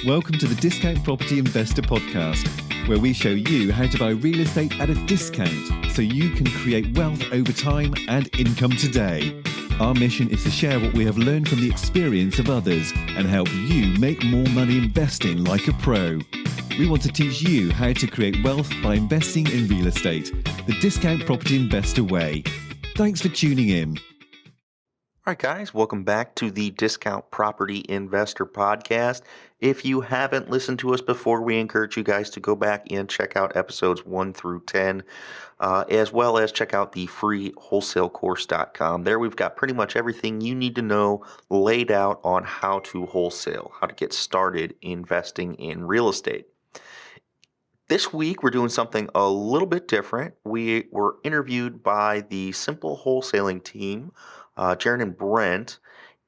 Welcome to the Discount Property Investor Podcast, where we show you how to buy real estate at a discount so you can create wealth over time and income today. Our mission is to share what we have learned from the experience of others and help you make more money investing like a pro. We want to teach you how to create wealth by investing in real estate, the Discount Property Investor way. Thanks for tuning in. All right, guys, welcome back to the Discount Property Investor Podcast. If you haven't listened to us before, we encourage you guys to go back and check out episodes 1 through 10, as well as check out the free wholesalecourse.com. There we've got pretty much everything you need to know laid out on how to wholesale, how to get started investing in real estate. This week, we're doing something a little bit different. We were interviewed by the Simple Wholesaling team, Jaron and Brent,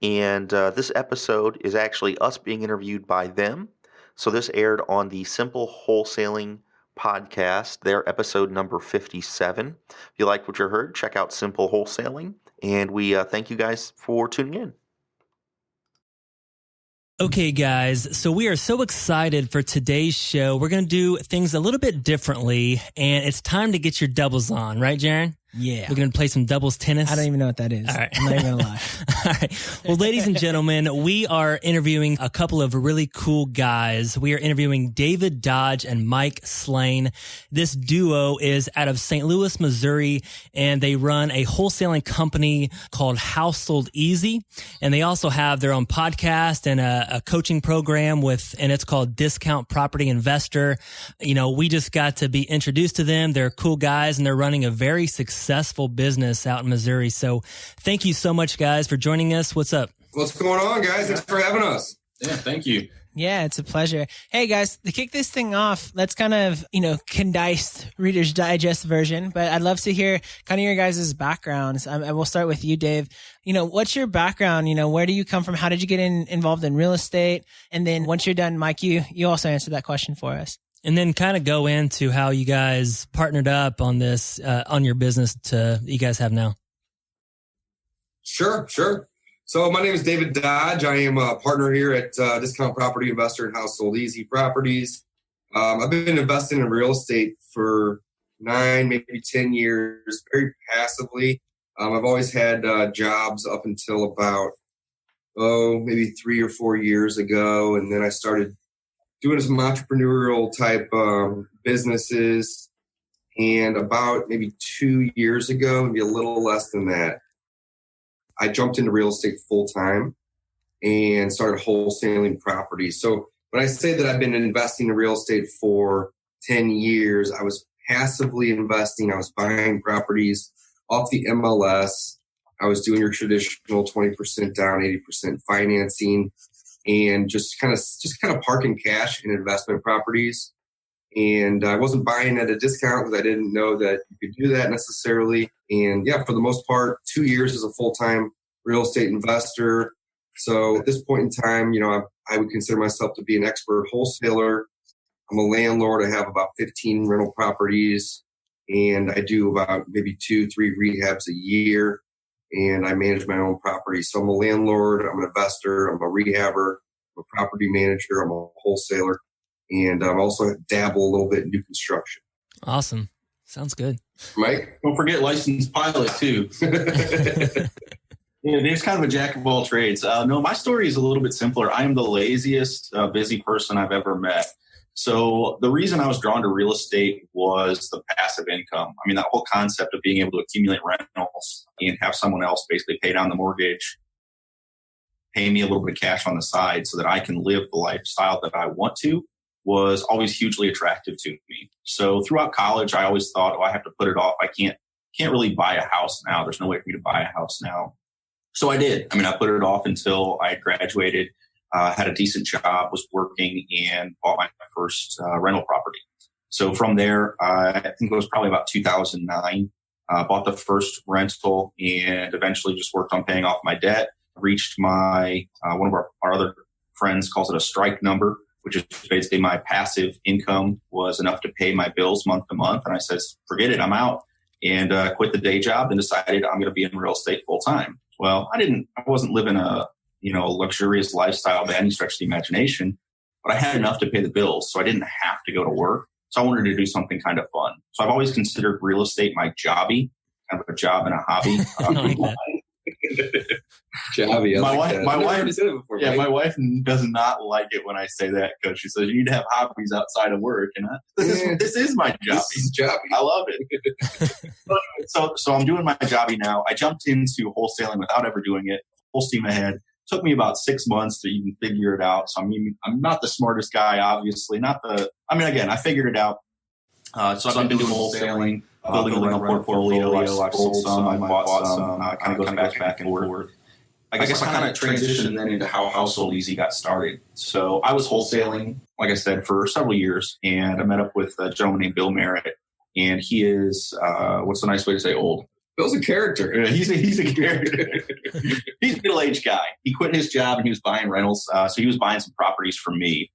and this episode is actually us being interviewed by them. So this aired on the Simple Wholesaling podcast, their episode number 57. If you liked what you heard, check out Simple Wholesaling, and we thank you guys for tuning in. Okay, guys, so we are so excited for today's show. We're going to do things a little bit differently, and it's time to get your doubles on, right, Jaron? Yeah. We're going to play some doubles tennis. I don't even know what that is. All right. I'm not even going to lie. All right. Well, ladies and gentlemen, we are interviewing a couple of really cool guys. We are interviewing David Dodge and Mike Slane. This duo is out of St. Louis, Missouri, and they run a wholesaling company called Household Easy. And they also have their own podcast and a coaching program and it's called Discount Property Investor. You know, we just got to be introduced to them. They're cool guys and they're running a very successful business out in Missouri. So thank you so much, guys, for joining us. What's up? What's going on, guys? Thanks for having us. Yeah, thank you. Yeah, it's a pleasure. Hey, guys, to kick this thing off, let's kind of, condensed Reader's Digest version, but I'd love to hear kind of your guys' backgrounds. I will start with you, Dave. What's your background? Where do you come from? How did you get involved in real estate? And then once you're done, Mike, you also answer that question for us. And then kind of go into how you guys partnered up on this, on your business you guys have now. Sure. So my name is David Dodge. I am a partner here at Discount Property Investor and Household Easy Properties. I've been investing in real estate for 9, maybe 10 years, very passively. I've always had jobs up until about, maybe 3 or 4 years ago. And then I started doing some entrepreneurial type businesses. And about maybe 2 years ago, maybe a little less than that, I jumped into real estate full time and started wholesaling properties. So when I say that I've been investing in real estate for 10 years, I was passively investing. I was buying properties off the MLS. I was doing your traditional 20% down, 80% financing, and just kind of parking cash in investment properties. And I wasn't buying at a discount because I didn't know that you could do that necessarily. And yeah, for the most part, 2 years as a full-time real estate investor. So at this point in time, I would consider myself to be an expert wholesaler. I'm a landlord. I have about 15 rental properties, and I do about maybe 2-3 rehabs a year. And I manage my own property. So I'm a landlord, I'm an investor, I'm a rehabber, I'm a property manager, I'm a wholesaler, and I also dabble a little bit in new construction. Awesome. Sounds good. Mike? Don't forget licensed pilot, too. Yeah, Dave's kind of a jack of all trades. No, my story is a little bit simpler. I am the laziest, busy person I've ever met. So the reason I was drawn to real estate was the passive income. I mean, that whole concept of being able to accumulate rentals and have someone else basically pay down the mortgage, pay me a little bit of cash on the side so that I can live the lifestyle that I want to was always hugely attractive to me. So throughout college, I always thought, I have to put it off. I can't really buy a house now. There's no way for me to buy a house now. So I did. I mean, I put it off until I graduated. Had a decent job, was working, and bought my first rental property. So from there, I think it was probably about 2009, bought the first rental and eventually just worked on paying off my debt. Reached my, one of our other friends calls it a strike number, which is basically my passive income was enough to pay my bills month to month. And I said, forget it, I'm out, and quit the day job and decided I'm going to be in real estate full time. Well, I wasn't living a luxurious lifestyle by any stretch of the imagination, but I had enough to pay the bills, so I didn't have to go to work. So I wanted to do something kind of fun. So I've always considered real estate my jobby, kind of a job and a hobby. I like that. Jobby. My My wife does not like it when I say that, because she says you need to have hobbies outside of work, and this is my jobby. This is jobby. I love it. So I'm doing my jobby now. I jumped into wholesaling without ever doing it, full steam ahead. Took me about 6 months to even figure it out. So I mean, I'm not the smartest guy, obviously. Again, I figured it out. So I've been doing wholesaling, building a portfolio. I've sold some, I've bought some. Kind of goes back and forth. I guess I kind of transitioned then into how Household Easy got started. So I was wholesaling, like I said, for several years, and I met up with a gentleman named Bill Merritt, and he is what's the nice way to say old? Bill's a character. He's a character. He's a middle-aged guy. He quit his job and he was buying rentals. So he was buying some properties from me.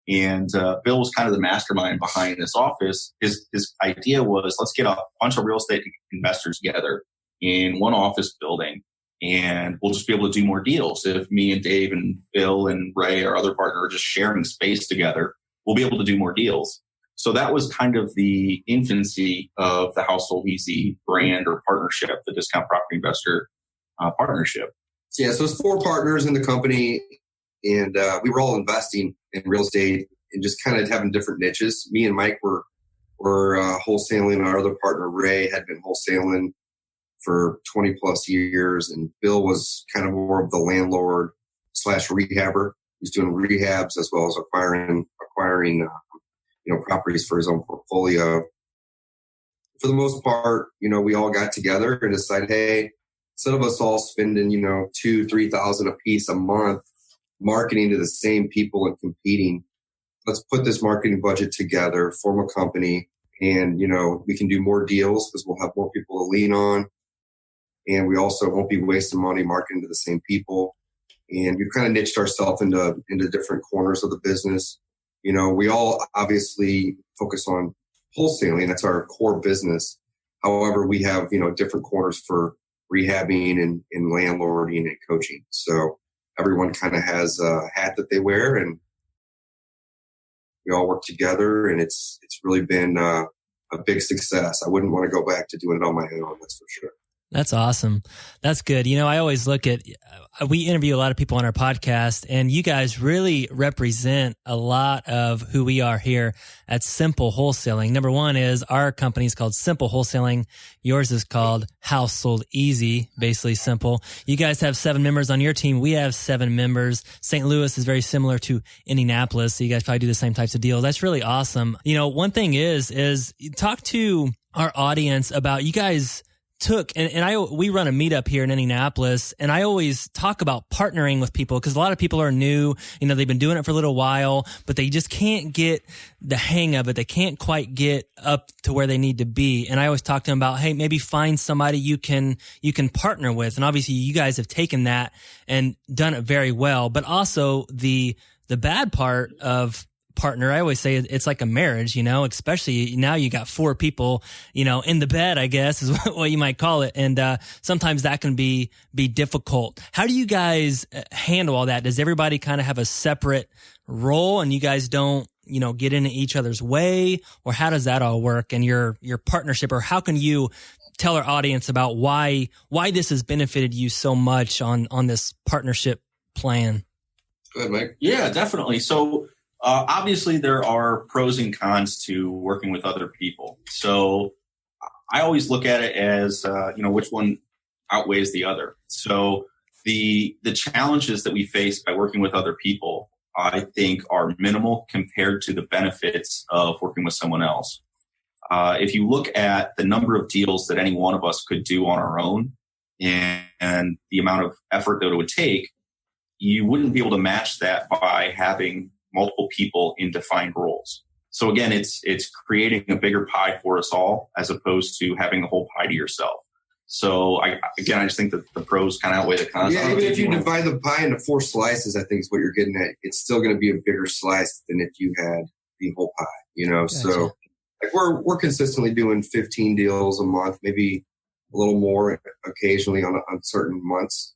And Bill was kind of the mastermind behind this office. His idea was, let's get a bunch of real estate investors together in one office building, and we'll just be able to do more deals. If me and Dave and Bill and Ray, our other partner, are just sharing space together, we'll be able to do more deals. So that was kind of the infancy of the Household Easy brand or partnership, the Discount Property Investor partnership. Yeah, so it's 4 partners in the company, and we were all investing in real estate and just kind of having different niches. Me and Mike were wholesaling. Our other partner, Ray, had been wholesaling for 20 plus years, and Bill was kind of more of the landlord / rehabber. He's doing rehabs as well as acquiring properties for his own portfolio. For the most part, we all got together and decided, hey, instead of us all spending, $2,000-$3,000 a piece a month marketing to the same people and competing, let's put this marketing budget together, form a company, and, we can do more deals because we'll have more people to lean on. And we also won't be wasting money marketing to the same people. And we've kind of niched ourselves into different corners of the business. We all obviously focus on wholesaling. That's our core business. However, we have, different corners for rehabbing and landlording and coaching. So everyone kind of has a hat that they wear, and we all work together, and it's really been a big success. I wouldn't want to go back to doing it on my own, that's for sure. That's awesome. That's good. I always look at, we interview a lot of people on our podcast, and you guys really represent a lot of who we are here at Simple Wholesaling. Number one is our company is called Simple Wholesaling. Yours is called Household Easy, basically simple. You guys have 7 members on your team. We have 7 members. St. Louis is very similar to Indianapolis, so you guys probably do the same types of deals. That's really awesome. One thing is talk to our audience about you guys we run a meetup here in Indianapolis, and I always talk about partnering with people because a lot of people are new. They've been doing it for a little while, but they just can't get the hang of it. They can't quite get up to where they need to be. And I always talk to them about, hey, maybe find somebody you can partner with. And obviously you guys have taken that and done it very well. But also the bad part of partner, I always say it's like a marriage, especially now you got 4 people, in the bed, I guess is what you might call it. And sometimes that can be difficult. How do you guys handle all that? Does everybody kind of have a separate role and you guys don't, get into each other's way? Or how does that all work in your partnership? Or how can you tell our audience about why this has benefited you so much on this partnership plan? Go ahead, Mike. Yeah, definitely. So obviously, there are pros and cons to working with other people. So I always look at it as, which one outweighs the other. So the challenges that we face by working with other people, I think, are minimal compared to the benefits of working with someone else. If you look at the number of deals that any one of us could do on our own and the amount of effort that it would take, you wouldn't be able to match that by having multiple people in defined roles. So again, it's creating a bigger pie for us all as opposed to having the whole pie to yourself. So I just think that the pros kind of outweigh the cons. Yeah, even if you divide the pie into 4 slices, I think is what you're getting at. It's still going to be a bigger slice than if you had the whole pie, Gotcha. So like we're consistently doing 15 deals a month, maybe a little more occasionally on certain months.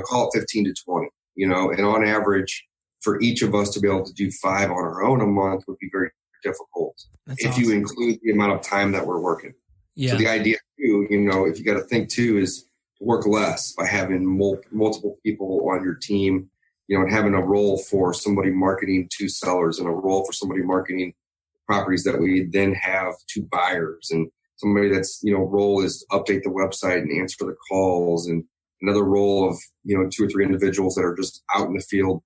Call it 15 to 20. And on average, for each of us to be able to do 5 on our own a month would be very difficult. That's if awesome. you include the amount of time that we're working. Yeah. So the idea too, if you got to think too, is to work less by having multiple people on your team, and having a role for somebody marketing to sellers and a role for somebody marketing properties that we then have to buyers, and somebody that's, role is update the website and answer the calls, and another role of, 2 or 3 individuals that are just out in the field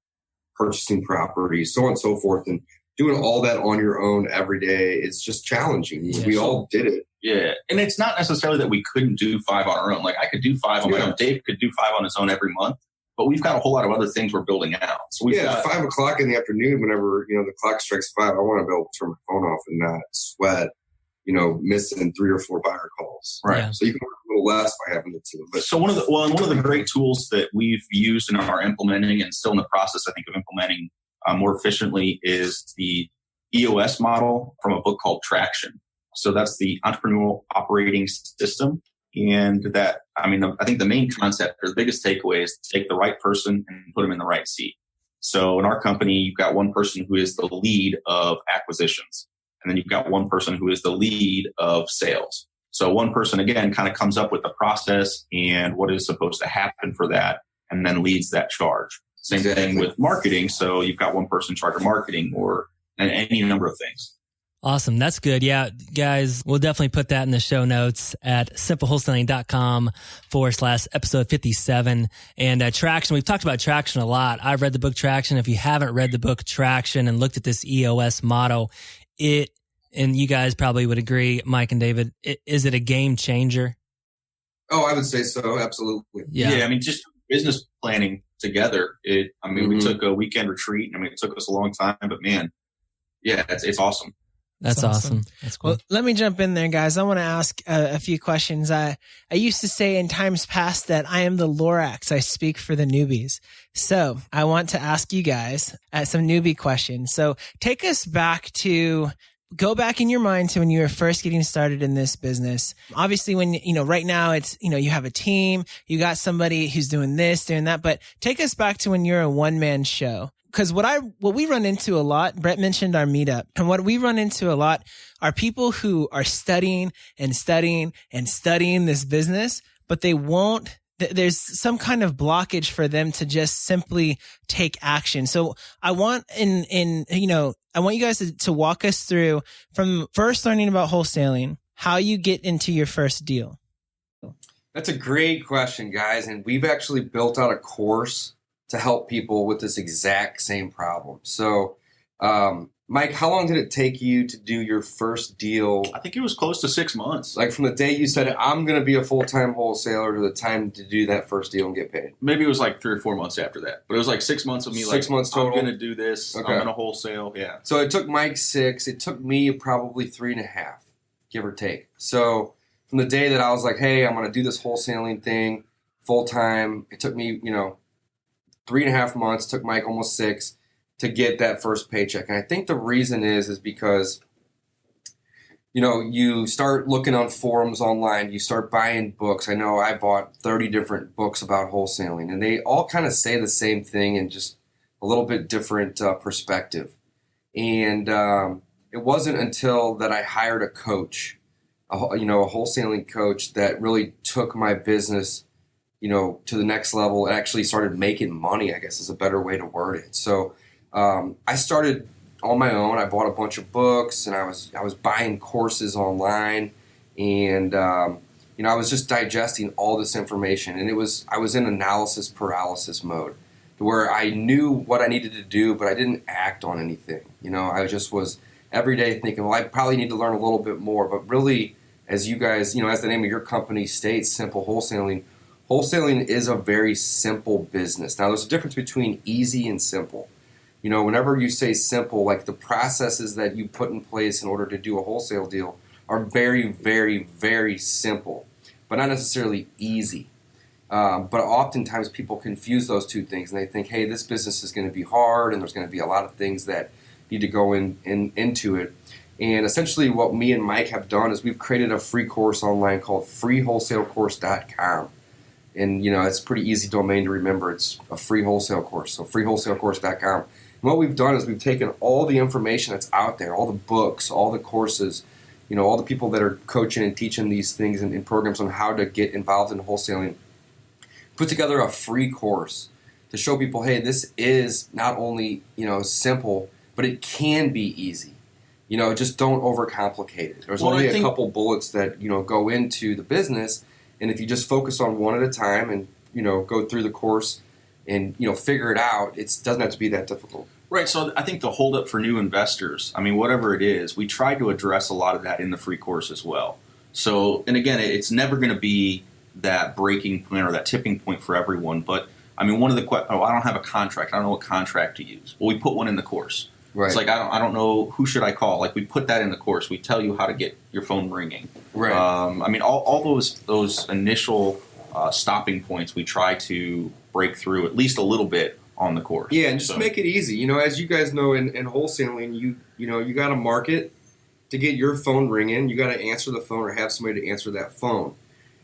purchasing properties, so on and so forth. And doing all that on your own every day is just challenging. Yeah, we all did it. Yeah. And it's not necessarily that we couldn't do 5 on our own. Like I could do 5 on my own. Dave could do 5 on his own every month, but we've got a whole lot of other things we're building out. So we've got 5 o'clock in the afternoon, whenever, the clock strikes 5, I want to be able to turn my phone off and not sweat, missing 3 or 4 buyer calls. Right. Yeah. So you can work a little less by having the team. But so one of the great tools that we've used and are implementing and still in the process, I think, of implementing more efficiently is the EOS model from a book called Traction. So that's the Entrepreneurial Operating System. And that, I think the main concept or the biggest takeaway is to take the right person and put them in the right seat. So in our company, you've got one person who is the lead of acquisitions. And then you've got one person who is the lead of sales. So one person, again, kind of comes up with the process and what is supposed to happen for that, and then leads that charge. Same thing with marketing. So you've got one person in charge of marketing or any number of things. Awesome. That's good. Yeah, guys, we'll definitely put that in the show notes at simplewholesaling.com/episode 57. And Traction, we've talked about Traction a lot. I've read the book Traction. If you haven't read the book Traction and looked at this EOS model, and you guys probably would agree, Mike and David, is it a game changer? Oh, I would say so. Absolutely. Yeah. Just business planning together. We took a weekend retreat. It took us a long time, but man, yeah, it's awesome. That's awesome. That's cool. Well, let me jump in there, guys. I want to ask a few questions. I used to say in times past that I am the Lorax. I speak for the newbies. So I want to ask you guys some newbie questions. So take us back go back in your mind to when you were first getting started in this business. Obviously, when, right now it's, you have a team, you got somebody who's doing this, doing that, but take us back to when you're a one-man show. Because what we run into a lot, Brett mentioned our meetup, and what we run into a lot are people who are studying and studying and studying this business, but there's some kind of blockage for them to just simply take action. So I want I want you guys to walk us through from first learning about wholesaling, how you get into your first deal. That's a great question, guys. And we've actually built out a course to help people with this exact same problem. So, Mike, how long did it take you to do your first deal? I think it was close to 6 months. Like from the day you said, I'm going to be a full-time wholesaler, to the time to do that first deal and get paid? Maybe it was like 3 or 4 months after that. But it was like 6 months of me 6 months total. I'm going to do this. Okay. I'm going to wholesale. Yeah. So it took Mike 6. It took me probably 3.5, give or take. So from the day that I was like, hey, I'm going to do this wholesaling thing full-time, it took me, 3.5 months, took Mike almost 6 to get that first paycheck. And I think the reason is because, you start looking on forums online, you start buying books. I know I bought 30 different books about wholesaling, and they all kind of say the same thing in just a little bit different perspective. And it wasn't until that I hired a coach, a wholesaling coach, that really took my business to the next level. It actually started making money, I guess is a better way to word it. So I started on my own. I bought a bunch of books, and I was buying courses online, and I was just digesting all this information. And I was in analysis paralysis mode, where I knew what I needed to do, but I didn't act on anything. I just was every day thinking, well, I probably need to learn a little bit more. But really, as you guys, as the name of your company states, Simple Wholesaling, wholesaling is a very simple business. Now, there's a difference between easy and simple. Whenever you say simple, like the processes that you put in place in order to do a wholesale deal are very, very, very simple, but not necessarily easy. But oftentimes people confuse those two things, and they think, hey, this business is going to be hard, and there's going to be a lot of things that need to go into it. And essentially what me and Mike have done is we've created a free course online called freewholesalecourse.com. And, it's a pretty easy domain to remember. It's a free wholesale course, so freewholesalecourse.com. And what we've done is we've taken all the information that's out there, all the books, all the courses, all the people that are coaching and teaching these things in programs on how to get involved in wholesaling, put together a free course to show people, hey, this is not only, simple, but it can be easy. Just don't overcomplicate it. There's only a couple bullets that, go into the business. And if you just focus on one at a time and, go through the course and, figure it out, it doesn't have to be that difficult. Right. So I think the holdup for new investors, whatever it is, we try to address a lot of that in the free course as well. So, and again, it's never going to be that breaking point or that tipping point for everyone. But one of the I don't have a contract. I don't know what contract to use. Well, we put one in the course. Right. It's like, I don't know, who should I call? Like, we put that in the course. We tell you how to get your phone ringing. Right. All those initial stopping points, we try to break through at least a little bit on the course. Yeah, and just make it easy. As you guys know, in wholesaling, you got to market to get your phone ringing. You got to answer the phone or have somebody to answer that phone.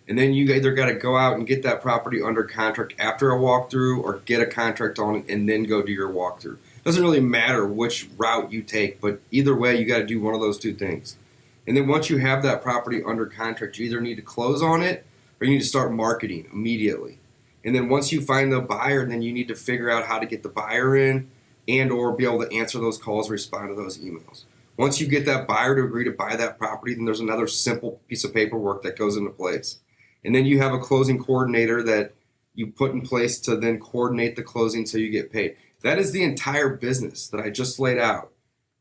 And then you either got to go out and get that property under contract after a walkthrough or get a contract on it and then go do your walkthrough. Doesn't really matter which route you take, but either way, you got to do one of those two things. And then once you have that property under contract, you either need to close on it or you need to start marketing immediately. And then once you find the buyer, then you need to figure out how to get the buyer in and or be able to answer those calls, respond to those emails. Once you get that buyer to agree to buy that property, then there's another simple piece of paperwork that goes into place. And then you have a closing coordinator that you put in place to then coordinate the closing so you get paid. That is the entire business that I just laid out,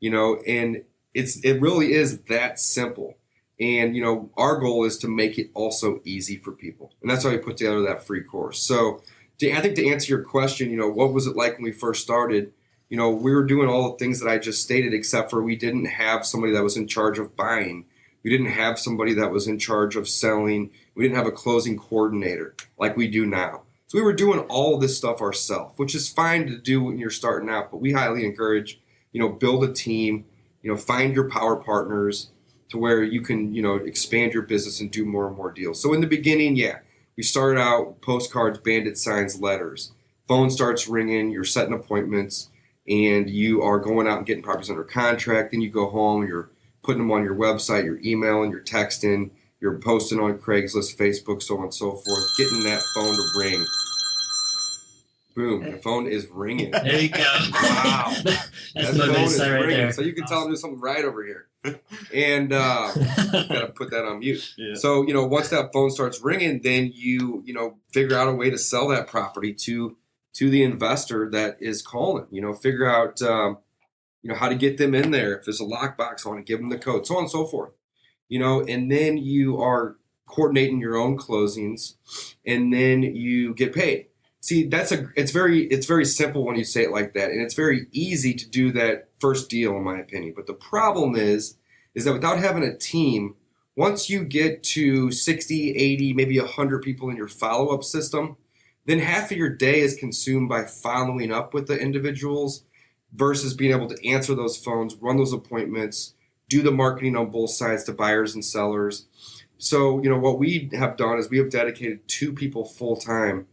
and it really is that simple. And, our goal is to make it also easy for people. And that's why we put together that free course. So I think to answer your question, what was it like when we first started? We were doing all the things that I just stated, except for we didn't have somebody that was in charge of buying. We didn't have somebody that was in charge of selling. We didn't have a closing coordinator like we do now. So we were doing all of this stuff ourselves, which is fine to do when you're starting out, but we highly encourage, build a team, find your power partners to where you can, expand your business and do more and more deals. So in the beginning, we started out postcards, bandit signs, letters. Phone starts ringing, you're setting appointments, and you are going out and getting properties under contract. Then you go home and you're putting them on your website, you're emailing, you're texting, you're posting on Craigslist, Facebook, so on and so forth, getting that phone to ring. Boom, the phone is ringing. There you go. Wow. That's that my phone big is sign right ringing. there. So you can tell them there's something right over here. And got to put that on mute. Yeah. So, once that phone starts ringing, then you figure out a way to sell that property to the investor that is calling. Figure out, how to get them in there. If there's a lockbox on it, give them the code, so on and so forth. And then you are coordinating your own closings, and then you get paid. See, it's very simple when you say it like that, and it's very easy to do that first deal, in my opinion. But the problem is that without having a team, once you get to 60, 80, maybe 100 people in your follow-up system, then half of your day is consumed by following up with the individuals versus being able to answer those phones, run those appointments, do the marketing on both sides to buyers and sellers. So, what we have done is we have dedicated 2 people full-time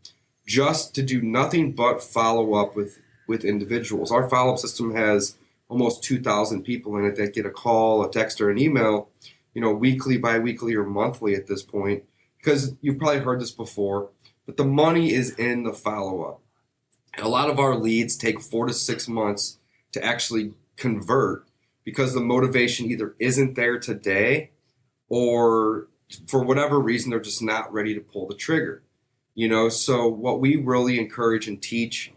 just to do nothing but follow up with individuals. Our follow-up system has almost 2,000 people in it that get a call, a text, or an email, weekly, bi-weekly, or monthly at this point, because you've probably heard this before, but the money is in the follow-up. And a lot of our leads take 4 to 6 months to actually convert because the motivation either isn't there today or for whatever reason, they're just not ready to pull the trigger. So what we really encourage and teach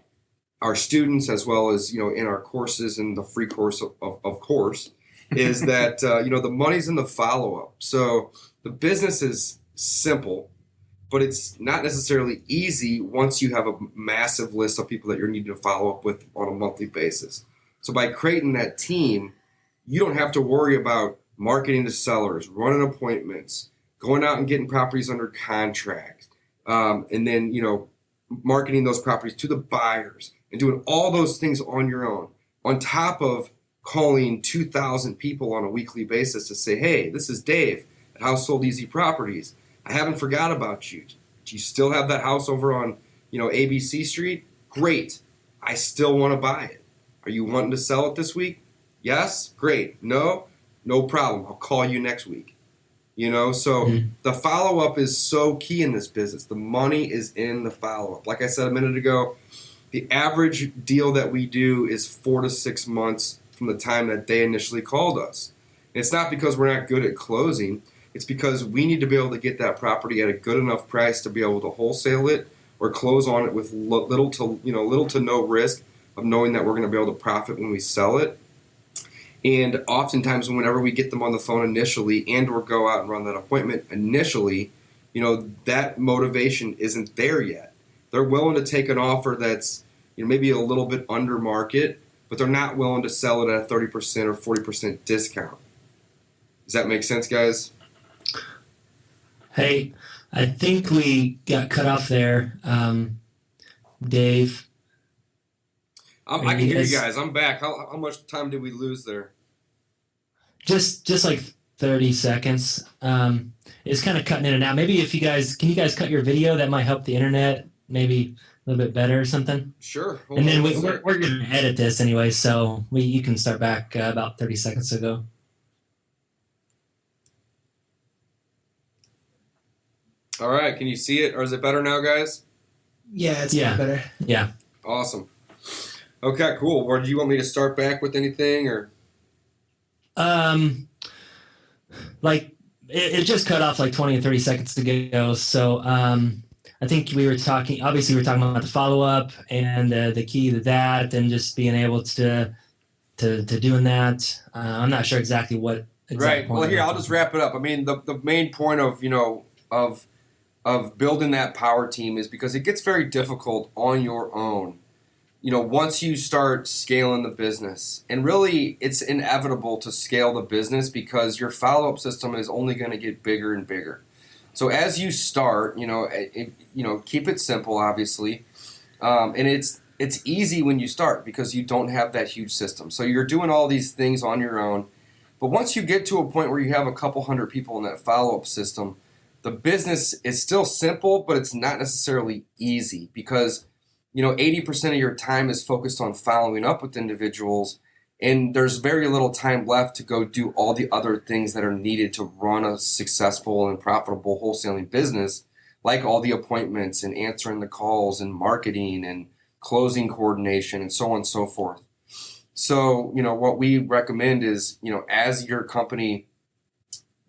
our students, as well as, in our courses and the free course, of course, is that, the money's in the follow-up. So the business is simple, but it's not necessarily easy once you have a massive list of people that you're needing to follow up with on a monthly basis. So by creating that team, you don't have to worry about marketing to sellers, running appointments, going out and getting properties under contract, and then, marketing those properties to the buyers and doing all those things on your own, on top of calling 2,000 people on a weekly basis to say, hey, this is Dave at House Sold Easy Properties. I haven't forgot about you. Do you still have that house over on, ABC Street? Great. I still want to buy it. Are you wanting to sell it this week? Yes? Great. No? No problem. I'll call you next week. So the follow-up is so key in this business. The money is in the follow-up. Like I said a minute ago, the average deal that we do is 4 to 6 months from the time that they initially called us. And it's not because we're not good at closing. It's because we need to be able to get that property at a good enough price to be able to wholesale it or close on it with little to no risk of knowing that we're going to be able to profit when we sell it. And oftentimes, whenever we get them on the phone initially and or go out and run that appointment initially, that motivation isn't there yet. They're willing to take an offer that's maybe a little bit under market, but they're not willing to sell it at a 30% or 40% discount. Does that make sense, guys? Hey, I think we got cut off there. Dave. I can hear you guys. I'm back. How much time did we lose there? Just like 30 seconds. It's kind of cutting in and out. Maybe if can you guys cut your video? That might help the internet maybe a little bit better or something. Sure. And then we're going to edit this anyway, so you can start back about 30 seconds ago. All right. Can you see it, or is it better now, guys? Yeah, it's better. Yeah. Awesome. Okay, cool. Or do you want me to start back with anything, or? Like it just cut off like 20 or 30 seconds ago. So I think we were talking about the follow-up and the key to that, and just being able to doing that. I'm not sure exactly what. Right. Well, here, I'll just wrap it up. I mean, the main point of building that power team is because it gets very difficult on your own. Once you start scaling the business, and really it's inevitable to scale the business because your follow-up system is only going to get bigger and bigger. So as you start, keep it simple, obviously. And it's easy when you start because you don't have that huge system. So you're doing all these things on your own. But once you get to a point where you have a couple hundred people in that follow-up system, the business is still simple, but it's not necessarily easy because 80% of your time is focused on following up with individuals, and there's very little time left to go do all the other things that are needed to run a successful and profitable wholesaling business, like all the appointments and answering the calls and marketing and closing coordination and so on and so forth. So, what we recommend is, as your company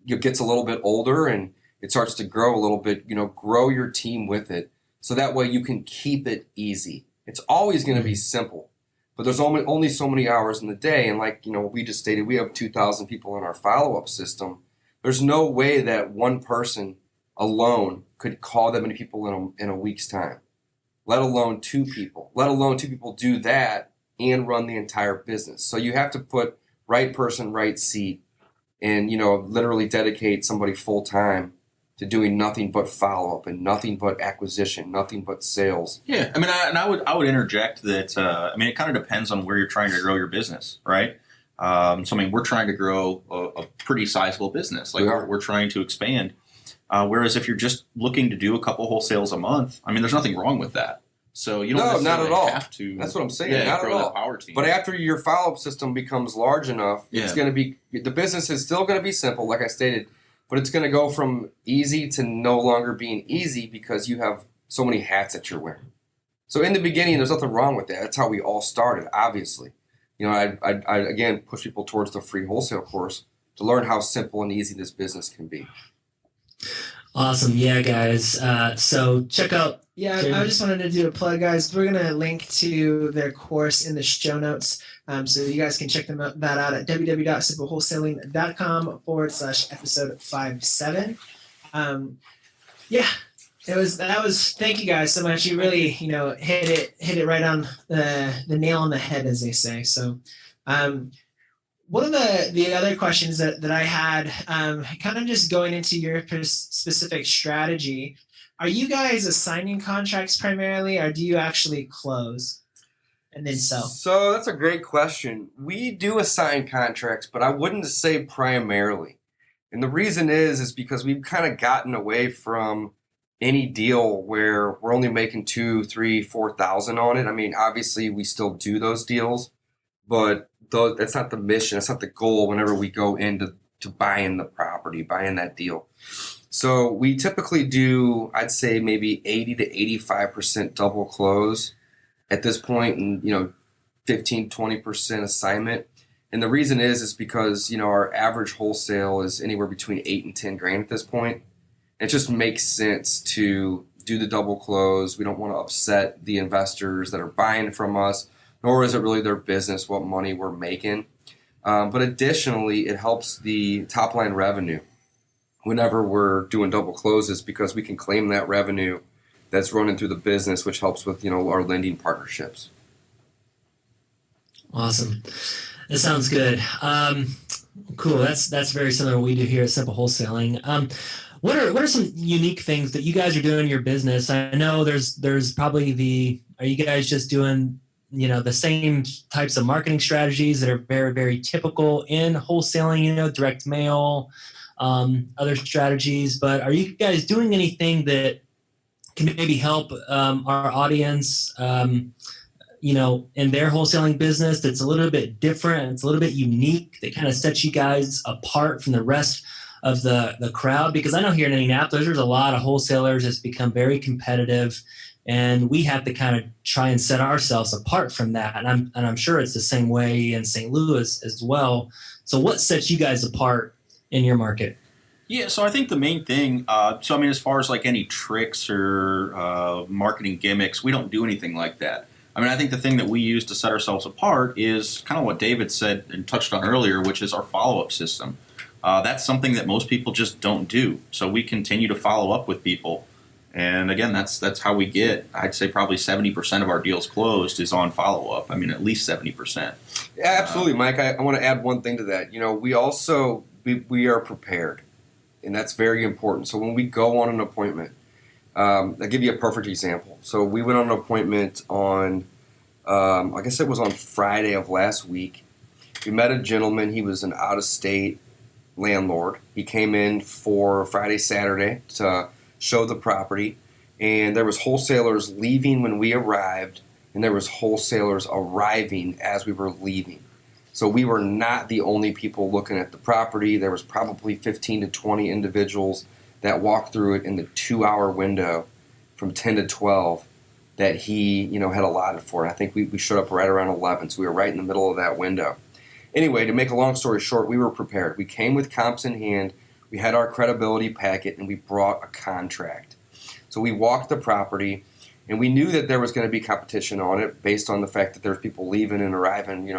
gets a little bit older and it starts to grow a little bit, grow your team with it. So that way you can keep it easy. It's always going to be simple, but there's only so many hours in the day. And like, we just stated, we have 2,000 people in our follow-up system. There's no way that one person alone could call that many people in a week's time, let alone two people do that and run the entire business. So you have to put right person, right seat, and, literally dedicate somebody full time to doing nothing but follow-up and nothing but acquisition, nothing but sales. Yeah, I would interject that. It kind of depends on where you're trying to grow your business, right? We're trying to grow a pretty sizable business. Like we're trying to expand. Whereas if you're just looking to do a couple wholesales a month, there's nothing wrong with that. So you don't not at all. have to. That's what I'm saying. Not at all. Power team. But after your follow-up system becomes large enough, it's going to be the business is still going to be simple, like I stated. But it's going to go from easy to no longer being easy because you have so many hats that you're wearing. So in the beginning, there's nothing wrong with that. That's how we all started, obviously. I again push people towards the free wholesale course to learn how simple and easy this business can be. Awesome. Yeah, guys. So check out. Yeah, I just wanted to do a plug, guys. We're going to link to their course in the show notes. So you guys can check that out at www.simplewholesaling.com/episode 57. Thank you guys so much. You really, hit it right on the nail on the head, as they say. So, one of the other questions that I had, kind of just going into your specific strategy, are you guys assigning contracts primarily, or do you actually close and then sell? So that's a great question. We do assign contracts, but I wouldn't say primarily. And the reason is because we've kind of gotten away from any deal where we're only making 2, 3, 4,000 on it. I mean, obviously we still do those deals, but that's not the mission. That's not the goal whenever we go into buying the property, buying that deal. So we typically do, I'd say maybe 80 to 85% double close at this point, and 15, 20% assignment. And the reason is because our average wholesale is anywhere between 8 and 10 grand at this point. It just makes sense to do the double close. We don't want to upset the investors that are buying from us, nor is it really their business what money we're making. But additionally, it helps the top line revenue whenever we're doing double closes, because we can claim that revenue that's running through the business, which helps with our lending partnerships. Awesome. That sounds good. Cool. That's very similar to what we do here at Simple Wholesaling. What are some unique things that you guys are doing in your business? I know there's probably are you guys just doing the same types of marketing strategies that are very, very typical in wholesaling, direct mail, other strategies, but are you guys doing anything that can maybe help our audience in their wholesaling business that's a little bit different, it's a little bit unique, that kind of sets you guys apart from the rest of the crowd? Because I know here in Indianapolis, there's a lot of wholesalers that's become very competitive, and we have to kind of try and set ourselves apart from that. And I'm sure it's the same way in St. Louis as well. So what sets you guys apart in your market? Yeah, so I think the main thing, as far as like any tricks or marketing gimmicks, we don't do anything like that. I think the thing that we use to set ourselves apart is kind of what David said and touched on earlier, which is our follow-up system. That's something that most people just don't do. So we continue to follow up with people. And again, that's how we get, I'd say probably 70% of our deals closed is on follow-up. At least 70%. Yeah, absolutely, Mike. I want to add one thing to that. We also, we are prepared, and that's very important. So when we go on an appointment, I'll give you a perfect example. So we went on an appointment on, I guess it was on Friday of last week. We met a gentleman. He was an out-of-state landlord. He came in for Friday, Saturday to show the property, and there was wholesalers leaving when we arrived, and there was wholesalers arriving as we were leaving. So we were not the only people looking at the property. There was probably 15 to 20 individuals that walked through it in the 2-hour window from 10 to 12 that he had allotted for it. I think we showed up right around 11, so we were right in the middle of that window. Anyway, to make a long story short, we were prepared. We came with comps in hand, we had our credibility packet, and we brought a contract. So we walked the property, and we knew that there was going to be competition on it based on the fact that there's people leaving and arriving,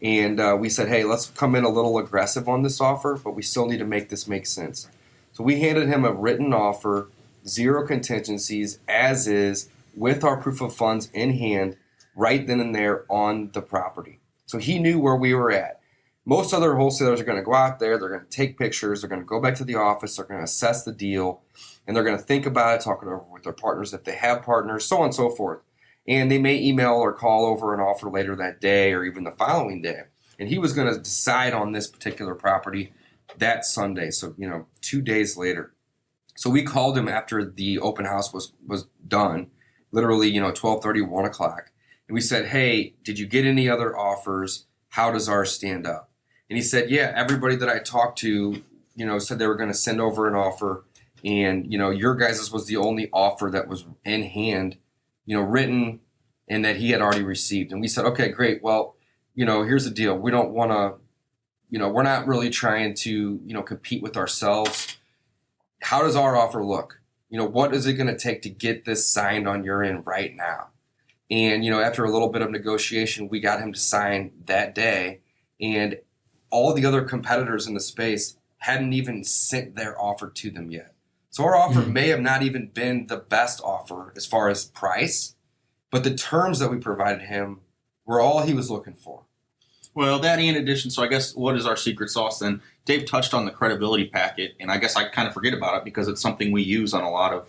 And we said, hey, let's come in a little aggressive on this offer, but we still need to make this make sense. So we handed him a written offer, 0 contingencies, as is, with our proof of funds in hand, right then and there on the property. So he knew where we were at. Most other wholesalers are going to go out there, they're going to take pictures, they're going to go back to the office, they're going to assess the deal, and they're going to think about it, talk it over with their partners if they have partners, so on and so forth. And they may email or call over an offer later that day or even the following day. And he was going to decide on this particular property that Sunday, so 2 days later. So we called him after the open house was done, literally 12:30, 1 o'clock. And we said, hey, did you get any other offers? How does ours stand up? And he said, yeah, everybody that I talked to, said they were going to send over an offer. And, your guys' was the only offer that was in hand, written, and that he had already received. And we said, okay, great. Well, here's the deal. We don't want to, we're not really trying to, compete with ourselves. How does our offer look? What is it going to take to get this signed on your end right now? And, after a little bit of negotiation, we got him to sign that day. And all the other competitors in the space hadn't even sent their offer to them yet. So our offer may have not even been the best offer as far as price, but the terms that we provided him were all he was looking for. Well, that in addition, so I guess what is our secret sauce then? Dave touched on the credibility packet, and I guess I kind of forget about it because it's something we use on a lot of,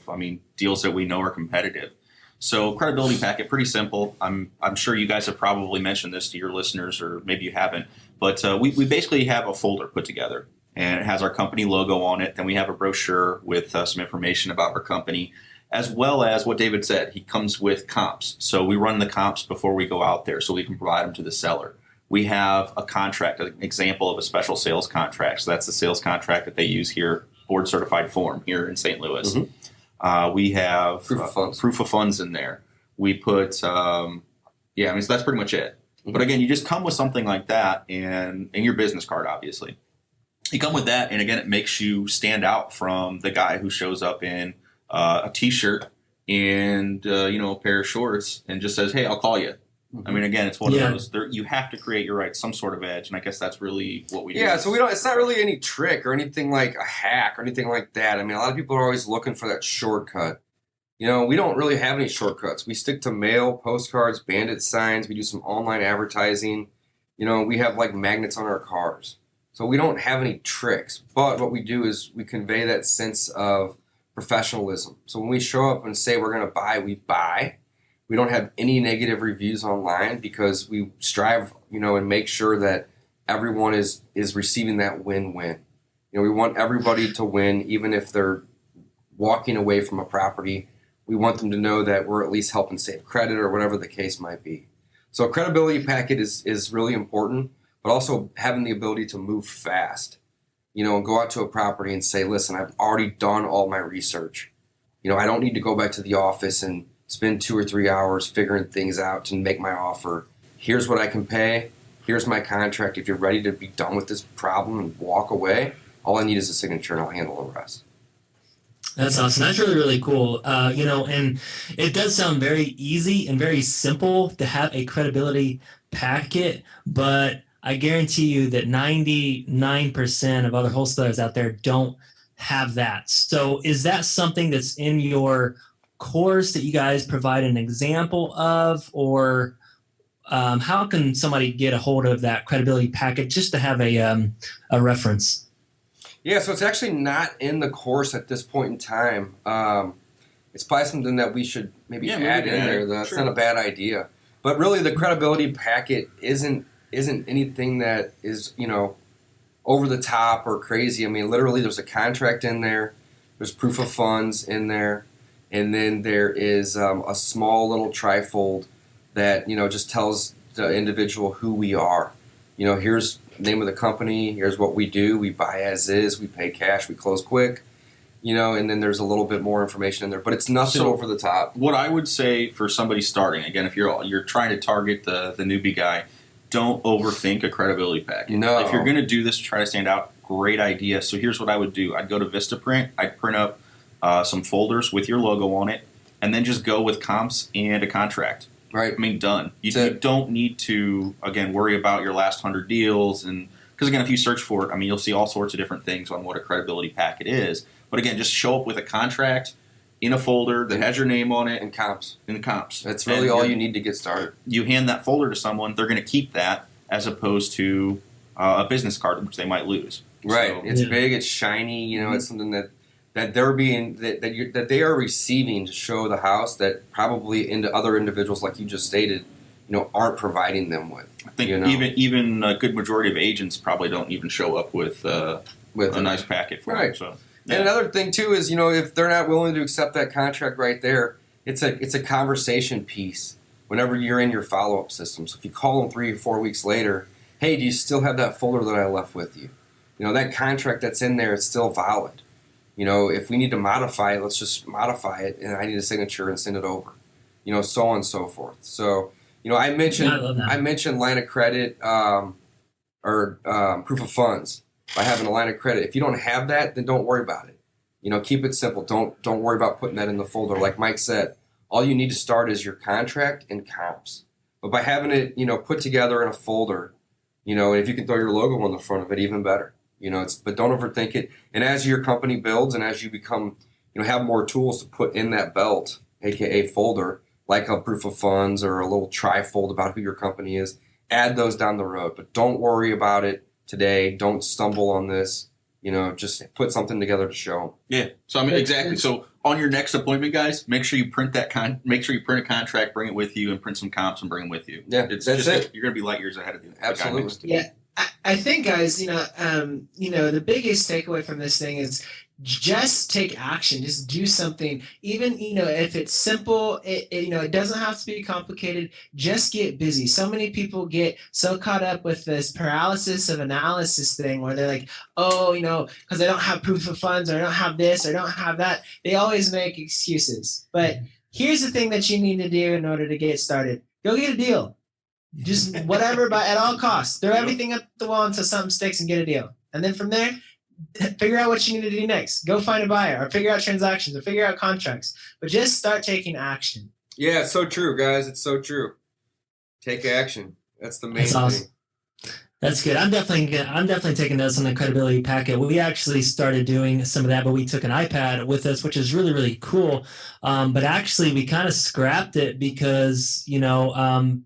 deals that we know are competitive. So credibility packet, pretty simple. I'm sure you guys have probably mentioned this to your listeners, or maybe you haven't, but we basically have a folder put together. and it has our company logo on it. Then we have a brochure with some information about our company, as well as what David said. He comes with comps. So we run the comps before we go out there so we can provide them to the seller. We have a contract, an example of a special sales contract. So that's the sales contract that they use here, board certified form here in St. Louis. We have proof of funds in there. We put, so that's pretty much it. But again, you just come with something like that and your business card, obviously. You come with that, and again, it makes you stand out from the guy who shows up in a T-shirt and a pair of shorts and just says, "Hey, I'll call you." I mean, again, it's one of those. You have to create some sort of edge, and I guess that's really what we do. Yeah, so we don't. It's not really any trick or anything like a hack or anything like that. I mean, a lot of people are always looking for that shortcut. We don't really have any shortcuts. We stick to mail, postcards, bandit signs. We do some online advertising. We have like magnets on our cars. So we don't have any tricks. But what we do is we convey that sense of professionalism. So when we show up and say we're going to buy, we buy. We don't have any negative reviews online because we strive, and make sure that everyone is receiving that win-win. We want everybody to win, even if they're walking away from a property. We want them to know that we're at least helping save credit or whatever the case might be. So a credibility packet is really important, but also having the ability to move fast, and go out to a property and say, listen, I've already done all my research. I don't need to go back to the office and spend 2 or 3 hours figuring things out to make my offer. Here's what I can pay. Here's my contract. If you're ready to be done with this problem and walk away, all I need is a signature and I'll handle the rest. That's awesome. That's really, really cool. And it does sound very easy and very simple to have a credibility packet, but I guarantee you that 99% of other wholesalers out there don't have that. So is that something that's in your course that you guys provide an example of, or how can somebody get a hold of that credibility packet just to have a reference? Yeah, so it's actually not in the course at this point in time. It's probably something that we should maybe add in there. That's not a bad idea. But really, the credibility packet isn't anything that is, over the top or crazy. I mean, literally, there's a contract in there. There's proof of funds in there. And then there is a small little trifold that, just tells the individual who we are. Here's the name of the company. Here's what we do. We buy as is. We pay cash. We close quick. And then there's a little bit more information in there. But it's nothing over the top. What I would say for somebody starting, again, if you're trying to target the newbie guy, don't overthink a credibility packet. No. If you're going to do this to try to stand out, great idea. So here's what I would do. I'd go to Vistaprint. I'd print up some folders with your logo on it, and then just go with comps and a contract. Right. I mean, done. You don't need to, again, worry about your last 100 deals. And because, again, if you search for it, I mean, you'll see all sorts of different things on what a credibility packet is. But, again, just show up with a contract in a folder that has your name on it. And comps. That's really all you need to get started. You hand that folder to someone, they're going to keep that as opposed to a business card, which they might lose. Right. So, it's big. It's shiny. It's something that they are receiving to show the house that probably into other individuals, like you just stated, aren't providing them with. I think even a good majority of agents probably don't even show up with a nice packet for them. So, yeah. And another thing too is, if they're not willing to accept that contract right there, it's a conversation piece whenever you're in your follow-up system. So if you call them 3 or 4 weeks later, hey, do you still have that folder that I left with you? That contract that's in there is still valid. If we need to modify it, let's just modify it, and I need a signature and send it over. So on and so forth. So, I mentioned line of credit or proof of funds by having a line of credit. If you don't have that, then don't worry about it. Keep it simple. Don't worry about putting that in the folder. Like Mike said, all you need to start is your contract and comps. But by having it, put together in a folder, if you can throw your logo on the front of it, even better. But don't overthink it. And as your company builds and as you become, have more tools to put in that belt, aka folder, like a proof of funds or a little trifold about who your company is, add those down the road. But don't worry about it today. Don't stumble on this. Just put something together to show them. Yeah. So exactly. So on your next appointment, guys, make sure you print make sure you print a contract, bring it with you, and print some comps and bring them with you. Yeah, that's it. You're going to be light years ahead of you. Absolutely. Yeah. I think, guys, the biggest takeaway from this thing is just take action. Just do something. Even, if it's simple, it doesn't have to be complicated. Just get busy. So many people get so caught up with this paralysis of analysis thing where they're like, oh, because I don't have proof of funds, or I don't have this, or I don't have that. They always make excuses. But here's the thing that you need to do in order to get started. Go get a deal. Just whatever, but at all costs. Throw everything at the wall until something sticks and get a deal. And then from there, figure out what you need to do next. Go find a buyer, or figure out transactions, or figure out contracts. But just start taking action. Yeah, it's so true, guys. It's so true. Take action. That's the main That's awesome. thing. That's good. I'm definitely taking notes on the credibility packet. We actually started doing some of that, but we took an iPad with us, which is really, really cool. But actually, we kind of scrapped it because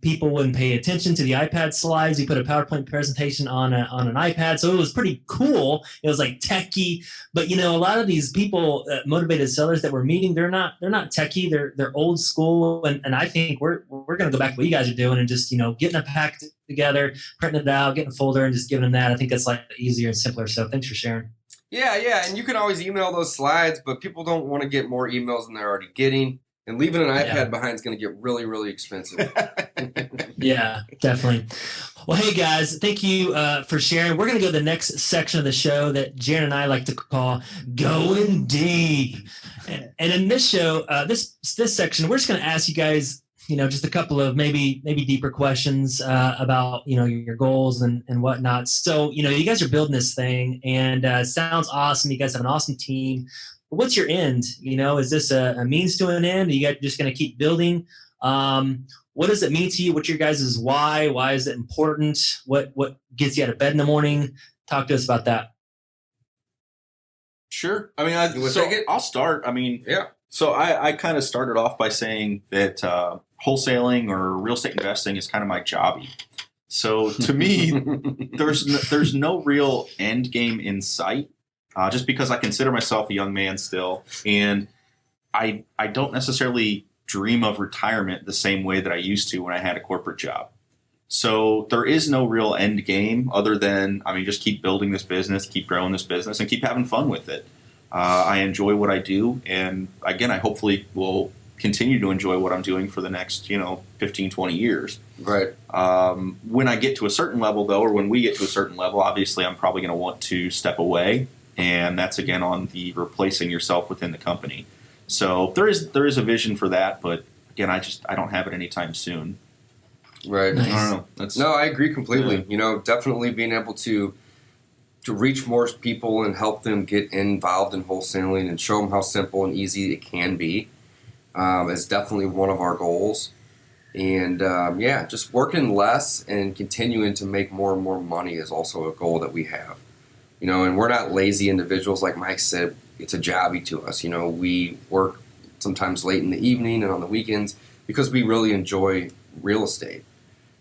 people wouldn't pay attention to the iPad slides. We put a PowerPoint presentation on an iPad, so it was pretty cool. It was like techie, but a lot of these people, motivated sellers that we're meeting, they're not techie. They're old school, and I think we're going to go back to what you guys are doing and just getting a pack together, printing it out, getting a folder, and just giving them that. I think that's like easier and simpler. So thanks for sharing. Yeah, and you can always email those slides, but people don't want to get more emails than they're already getting. And leaving an iPad behind is going to get really, really expensive. Yeah, definitely. Well, hey guys, thank you for sharing. We're going to go to the next section of the show that Jaron and I like to call Going Deep. And in this show, this section, we're just going to ask you guys just a couple of maybe deeper questions about, your goals and whatnot. So, you guys are building this thing, and it sounds awesome. You guys have an awesome team. But what's your end? Is this a means to an end? Are you guys just going to keep building? What does it mean to you? What's your guys' why? Why is it important? What gets you out of bed in the morning? Talk to us about that. Sure. I mean, I'll start. I mean, yeah. So I kind of started off by saying that wholesaling or real estate investing is kind of my jobby. So to me, there's no real end game in sight, just because I consider myself a young man still, and I don't necessarily dream of retirement the same way that I used to when I had a corporate job. So there is no real end game other than, just keep building this business, keep growing this business, and keep having fun with it. I enjoy what I do, and again, I hopefully will continue to enjoy what I'm doing for the next, 15, 20 years. Right. When I get to a certain level, though, or when we get to a certain level, obviously I'm probably going to want to step away, and that's, again, on the replacing yourself within the company. So there is a vision for that, but, again, I don't have it anytime soon. Right. Nice. I don't know. No, I agree completely. Yeah. Definitely being able to reach more people and help them get involved in wholesaling and show them how simple and easy it can be is definitely one of our goals. And just working less and continuing to make more and more money is also a goal that we have. And we're not lazy individuals. Like Mike said, it's a jobby to us. We work sometimes late in the evening and on the weekends because we really enjoy real estate.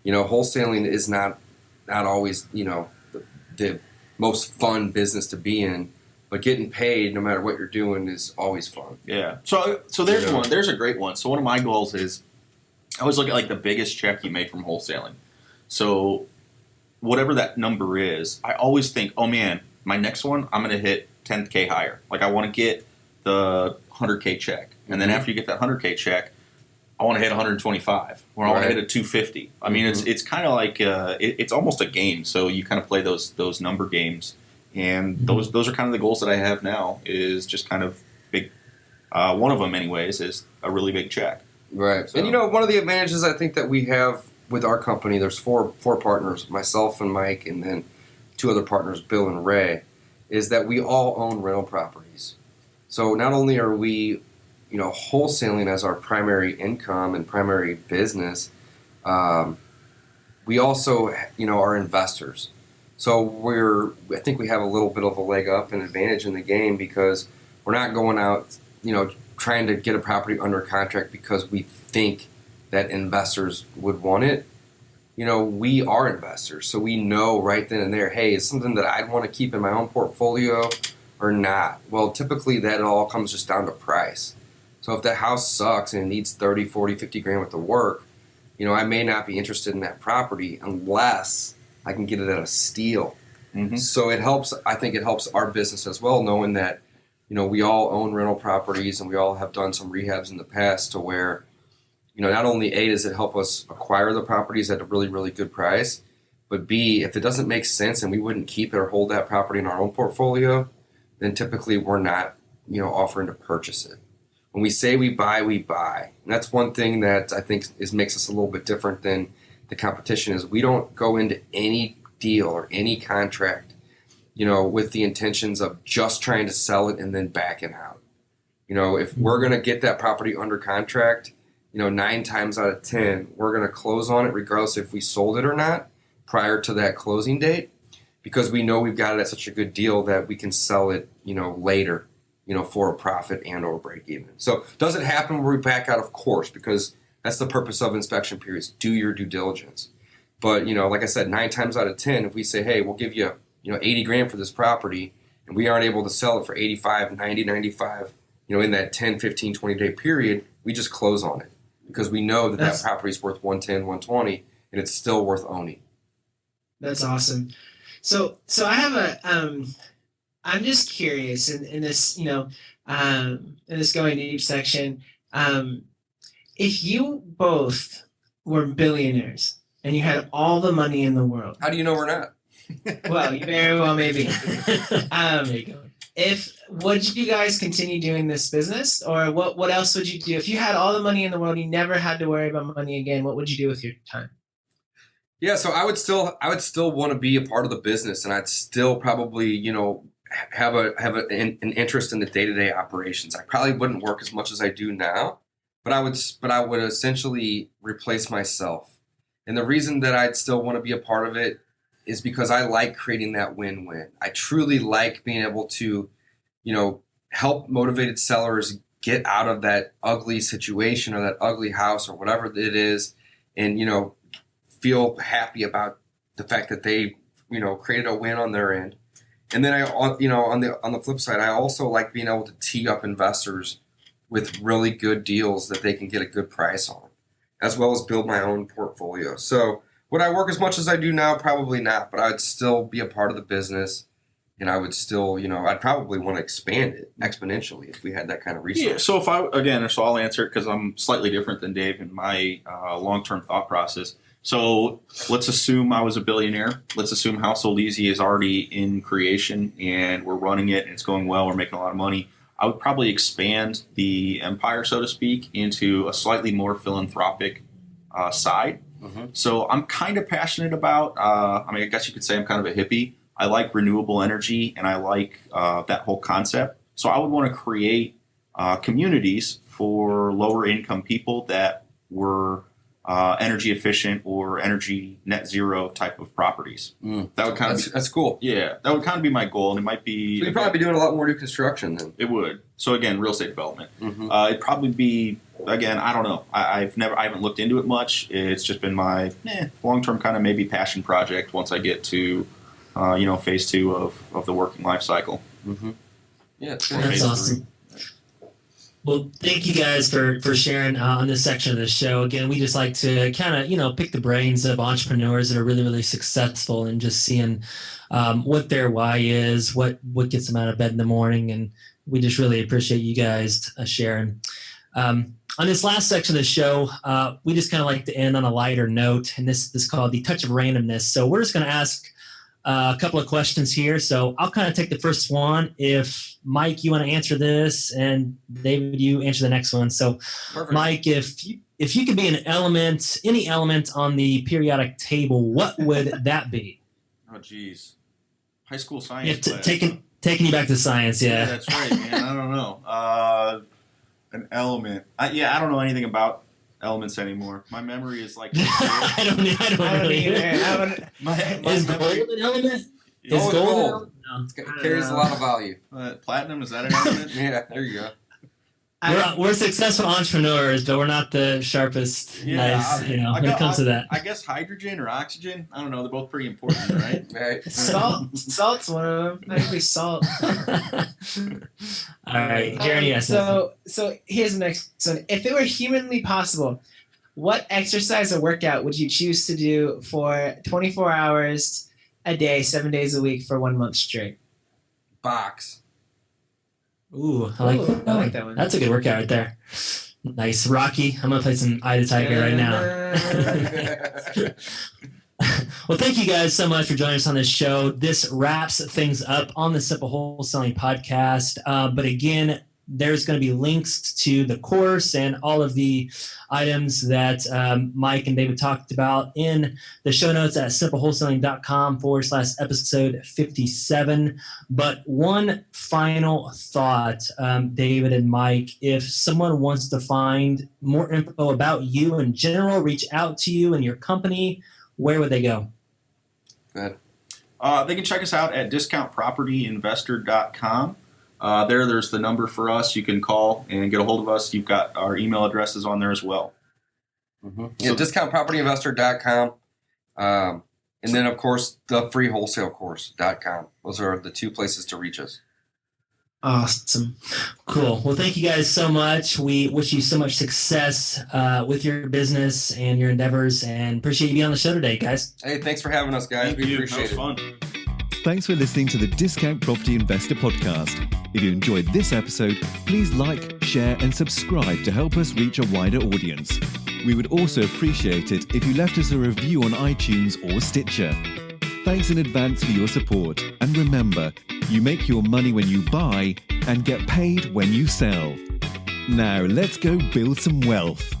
Wholesaling is not always, the most fun business to be in, but getting paid no matter what you're doing is always fun. Yeah. So there's one. There's a great one. So one of my goals is I always look at like the biggest check you make from wholesaling. So whatever that number is, I always think, oh man, my next one, I'm going to hit 10K higher. Like I want to get the 100K check. And then after you get that 100K check, I want to hit 125 or I want to hit a 250. I mean, it's kind of like it's almost a game. So you kind of play those number games, and those are kind of the goals that I have now. Is just kind of big. One of them, anyways, is a really big check. Right, so. And one of the advantages I think that we have with our company, there's four partners, myself and Mike, and then two other partners, Bill and Ray, is that we all own rental properties. So not only are we wholesaling as our primary income and primary business, we also, are investors. So I think we have a little bit of a leg up and advantage in the game because we're not going out, trying to get a property under contract because we think that investors would want it. We are investors, so we know right then and there, hey, is something that I'd want to keep in my own portfolio or not? Well, typically that all comes just down to price. So if the house sucks and it needs 30, 40, 50 grand worth of work, I may not be interested in that property unless I can get it at a steal. Mm-hmm. So it helps. I think it helps our business as well, knowing that, we all own rental properties and we all have done some rehabs in the past to where, not only A, does it help us acquire the properties at a really, really good price, but B, if it doesn't make sense and we wouldn't keep it or hold that property in our own portfolio, then typically we're not, offering to purchase it. When we say we buy, we buy. And that's one thing that I think makes us a little bit different than the competition is we don't go into any deal or any contract, with the intentions of just trying to sell it and then backing out. If we're going to get that property under contract, 9 times out of 10, we're going to close on it regardless if we sold it or not prior to that closing date, because we know we've got it at such a good deal that we can sell it, later, for a profit and or break even. So does it happen where we back out? Of course, because that's the purpose of inspection periods. Do your due diligence. But, like I said, 9 times out of 10, if we say, hey, we'll give you, 80 grand for this property and we aren't able to sell it for 85, 90, 95, in that 10, 15, 20 day period, we just close on it because we know that property is worth 110, 120 and it's still worth owning. That's awesome. So I have I'm just curious in this, in this going deep section, if you both were billionaires and you had all the money in the world. How do you know we're not? Well, you very well may be. Would you guys continue doing this business, or what else would you do? If you had all the money in the world, you never had to worry about money again, what would you do with your time? Yeah, so I would still want to be a part of the business, and I'd still probably, have an interest in the day-to-day operations. I probably wouldn't work as much as I do now, but I would essentially replace myself. And the reason that I'd still want to be a part of it is because I like creating that win-win. I truly like being able to, help motivated sellers get out of that ugly situation or that ugly house or whatever it is, and, feel happy about the fact that they, created a win on their end. And then on the flip side, I also like being able to tee up investors with really good deals that they can get a good price on, as well as build my own portfolio. So would I work as much as I do now? Probably not, but I'd still be a part of the business, and I would still, I'd probably want to expand it exponentially if we had that kind of resource. Yeah, so I'll answer it because I'm slightly different than Dave in my long-term thought process. So let's assume I was a billionaire. Let's assume Household Easy is already in creation and we're running it and it's going well. We're making a lot of money. I would probably expand the empire, so to speak, into a slightly more philanthropic side. Mm-hmm. So I'm kind of passionate about, I guess you could say I'm kind of a hippie. I like renewable energy and I like that whole concept. So I would want to create communities for lower income people that were energy efficient or energy net zero type of properties. That would that's cool. Yeah, that would kind of be my goal, and it might be. So you'd probably be doing a lot more new construction then. It would. So again, real estate development. Mm-hmm. It'd probably be again. I don't know. I haven't looked into it much. It's just been my long term kind of maybe passion project. Once I get to phase 2 of the working life cycle. Mm-hmm. Yeah, that's awesome. Well, thank you guys for sharing on this section of the show. Again, we just like to kind of, pick the brains of entrepreneurs that are really, really successful and just seeing what their why is, what gets them out of bed in the morning. And we just really appreciate you guys sharing. On this last section of the show, we just kind of like to end on a lighter note. And this is called the touch of randomness. So we're just going to ask a couple of questions here. So I'll kind of take the first one. If Mike, you want to answer this, and David, you answer the next one. So perfect. Mike, if you could be any element on the periodic table, what would that be? Oh, geez. High school science. Taking you back to science. Yeah, that's right, man. I don't know. An element. I don't know anything about elements anymore. My memory is like I don't really either. Is gold an element? Is gold? No. It carries a lot of value. Platinum, is that an element? Yeah, there you go. We're successful entrepreneurs, but we're not the sharpest when it comes to that. I guess hydrogen or oxygen. I don't know. They're both pretty important, right? Right. Salt's one of them. Maybe salt. All right, Jeremy. So here's the next one. If it were humanly possible, what exercise or workout would you choose to do for 24 hours a day, 7 days a week for 1 month straight? Box. Ooh, I like that one. That's a good workout right there. Nice. Rocky, I'm going to play some Eye to Tiger right now. Well, thank you guys so much for joining us on this show. This wraps things up on the Simple Wholesaling podcast. But again, there's going to be links to the course and all of the items that Mike and David talked about in the show notes at simplewholesaling.com/episode 57. But one final thought, David and Mike, if someone wants to find more info about you in general, reach out to you and your company, where would they go? Go They can check us out at discountpropertyinvestor.com. There's the number for us. You can call and get a hold of us. You've got our email addresses on there as well. Mm-hmm. Yeah, discountpropertyinvestor.com. And then, of course, the freewholesalecourse.com. Those are the two places to reach us. Awesome. Cool. Well, thank you guys so much. We wish you so much success with your business and your endeavors, and appreciate you being on the show today, guys. Hey, thanks for having us, guys. We appreciate it. That was fun. Thanks for listening to the Discount Property Investor Podcast. If you enjoyed this episode, please like, share, and subscribe to help us reach a wider audience. We would also appreciate it if you left us a review on iTunes or Stitcher. Thanks in advance for your support. And remember, you make your money when you buy and get paid when you sell. Now let's go build some wealth.